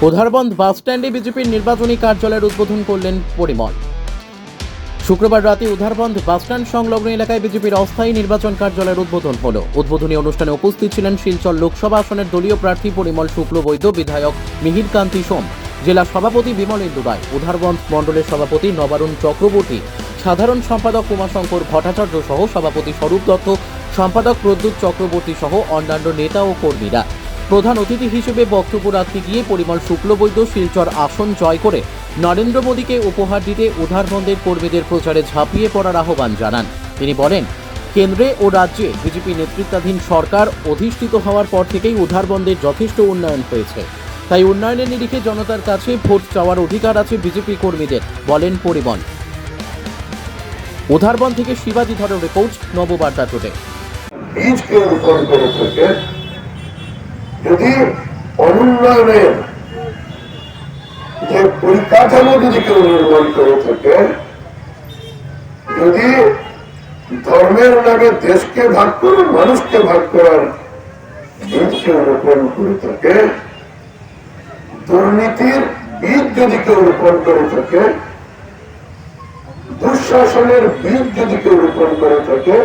উধারবন্দ বাস স্ট্যান্ডে বিজেপির নির্বাচনী কার্যালয়ের উদ্বোধন করলেন পরিমল। শুক্রবার রাতে উধারবন্দ বাস স্ট্যান্ড সংলগ্ন এলাকায় বিজেপির অস্থায়ী নির্বাচন কার্যালয়ের উদ্বোধন হলো। উদ্বোধনী অনুষ্ঠানে উপস্থিত ছিলেন শিলচর লোকসভা আসনের দলীয় প্রার্থী পরিমল শুক্লবৈদ্য, বিধায়ক মিহির কান্তি সোম, জেলা সভাপতি বিমলেন্দু রায়, উধারবন্দ মণ্ডলের সভাপতি নবারুণ চক্রবর্তী, সাধারণ সম্পাদক উমাশঙ্কর ভট্টাচার্য সহ সভাপতি স্বরূপ দত্ত, সম্পাদক প্রদ্যুৎ চক্রবর্তী সহ অন্যান্য নেতা ও কর্মীরা। প্রধান অতিথি হিসেবে বক্তব্য রাখতে গিয়ে পরিমল শুক্লবৈদ্য শিলচর আসন জয় করে নরেন্দ্র মোদীকে উপহার দিতে উধারবন্দের কর্মীদের প্রচারে ঝাঁপিয়ে পড়ার আহ্বান জানান। তিনি বলেন, কেন্দ্রে ও রাজ্যে বিজেপি নেতৃত্বাধীন সরকার অধিষ্ঠিত হওয়ার পর থেকেই উধারবন্দের যথেষ্ট উন্নয়ন হয়েছে। তাই উন্নয়নের নিরিখে জনতার কাছে ভোট চাওয়ার অধিকার আছে বিজেপি কর্মীদের, বলেন পরিমল। উধারবন্দ থেকে শিবাজি ধরের রিপোর্ট, নববার্তা টুডে। যদি অনুন্নয়নের যে পরিকাঠামো যদি কেউ নির্মাণ করে থাকে, যদি ধর্মের নামে দেশকে ভাগ করে মানুষকে ভাগ করার বীজ কেউ রোপণ করে থাকে, দুর্নীতির বীজ যদি কেউ রোপণ করে থাকে, দুঃশাসনের বীজ যদি কেউ রোপণ করে থাকে,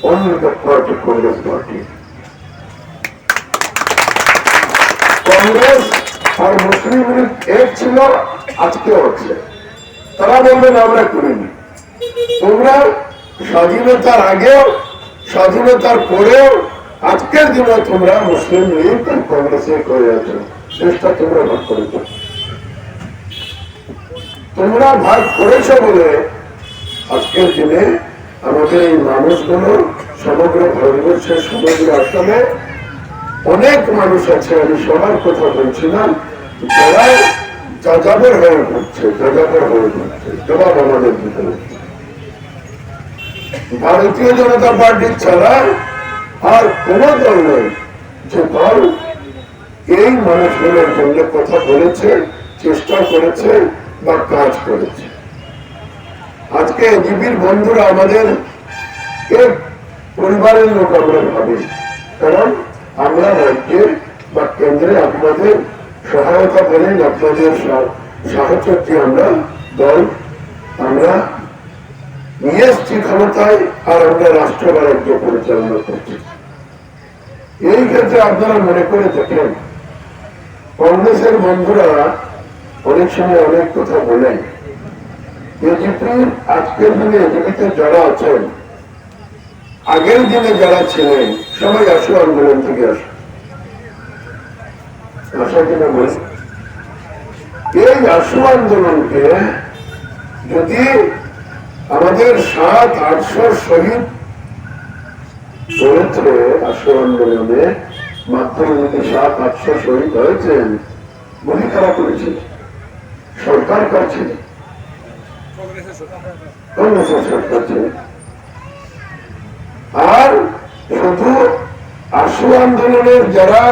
only the party Congress party. Congress আর মুসলিম লীগ এক ছিল, আজকেও আছে। তারা বলবেন আমরা করিনি। তোমরা স্বাধীনতার আগেও স্বাধীনতার পরেও আজকের দিনে তোমরা মুসলিম লীগ আর কংগ্রেসে করে আছো। দেশটা তোমরা ভাগ করেছ, তোমরা ভাগ করেছ বলে আজকের দিনে আমাদের এই মানুষগুলো সমগ্র ভারতবর্ষের সমগ্র আসামে অনেক মানুষ আছে, আমি সবার কথা বলছি না, যারা যাযাবর হয়ে পড়ছে, জবাব আমাদের দিতে হচ্ছে। ভারতীয় জনতা পার্টি ছাড়া আর কোন দল নেই যে দল এই মানুষগুলোর জন্য কথা বলেছে, চেষ্টা করেছে বা কাজ করেছে। আজকে এজিপির বন্ধুরা আমাদের এক পরিবারের লোক আমরা ভাবি, কারণ আমরা রাজ্যে বা কেন্দ্রে আপনাদের সহায়তা করেন, আপনাদের সাহায্যে আমরা দল আমরা নিয়ে এসছি ক্ষমতায়, আর আমরা রাষ্ট্র বা রাজ্য পরিচালনা করছি। এই ক্ষেত্রে আপনারা মনে করে থাকেন, কংগ্রেসের বন্ধুরা অনেক সময় অনেক কথা বলেন। এজিপির আজকের দিনে এজিপিতে যারা আছেন, আগের দিনে যারা ছিলেন, সবাই আসো আন্দোলন থেকে আসো, আসার জন্য বলে এই আসো আন্দোলনকে যদি আমাদের 700-800 শহীদ হয়েছে, আসো আন্দোলনে মাধ্যমে যদি 700-800 শহীদ হয়েছেন, গুলি খারাপ করেছিল সরকার কাছে, কংগ্রেসের সরকার ছিল। আর শুধু আসু আন্দোলনের যারা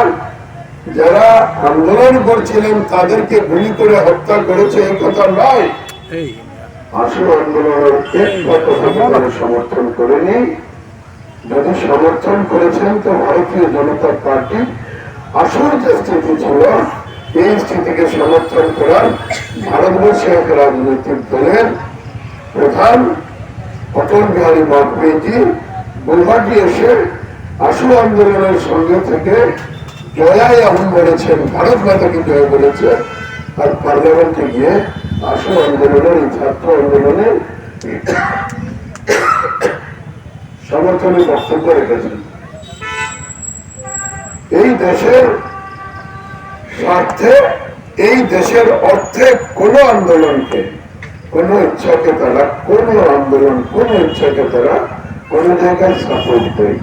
যারা আন্দোলন করছিলেন তাদেরকে গুলি করে হত্যা করেছে এই কথা নয়। আসু আন্দোলনের সমর্থন করেনি। যদি সমর্থন করেছেন তো ভারতীয় জনতা পার্টি আসল যে স্থিতি ছিল এই স্থিতিকে সমর্থন করার ভারতবর্ষের রাজনৈতিক দলের প্রধান অটল বিহারী বাজপেয়ীজি গুয়াহাটি এসে আসু আন্দোলনের সঙ্গে থেকে জয়াই আহ্বান বলেছেন, ভারত মাতাকে জয় বলেছে, আর পার্লামেন্টে গিয়ে আসু আন্দোলনের এই ছাত্র আন্দোলনে সমর্থনে বক্তব্য রেখেছেন। এই দেশের স্বার্থে, এই দেশের অর্থে কোন আন্দোলনকে, কোন ইচ্ছাকে তারা, কোন আন্দোলন, কোন ইচ্ছাকে তারা কোন জায়গায় সাপোর্ট দেয়।